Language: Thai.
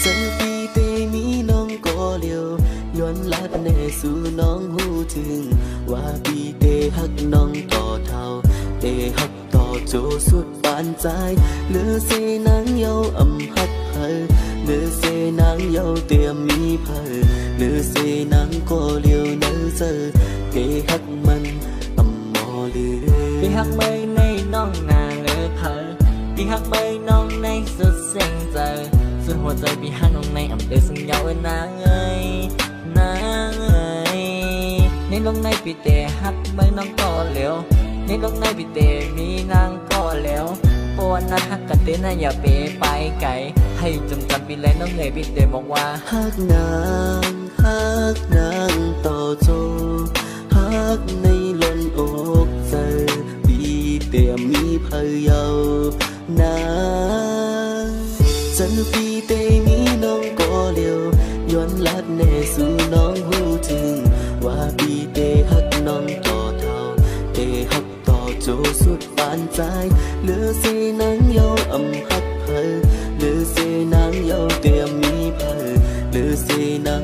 chân phi tê mi nong có liềuย้อนลัดแน่สู่น้องหูถึงว่าปีเตหักน้องต่อเท่าเตหักต่อโจสุดปานใจเลือเสนางเยาอำหักเพอเลือเสนางเยาเตรียมมีเพอเลือเสนางก็เลียวเนื้อเจอเตหักมันอำมอเลือปีหักไม่ในน้องนาเลือเพอปีหักไม่น้องในสุดเสียงเจอสุดหัวใจปีหักน้องในอำเดซึ่งเยาเอ็นนางเอ้ยนางเอ้ยในโลกในปีเตหักไม่น้องก็เลี้ยวในโลกในปีเตมีนางก็แล้วปวนนั้นหักกันเต้นนะอย่าไปไกลให้จำปีแลน้องเงยปีเตบอกว่าหักนางต่อโจหักในล้นอกใจปีเตมีเพยาวนางจันปีเตมีน้องก็เลี้ยวย้อนลัดแน่สู่น้องหูถึงว่าปีเตหักน้องต่อเท่าเตหักต่อโจสุดปานใจเลือเสนางเยาอำหักเพอเลือเสนางเยาเตรียมมีเพอเลือเสนาง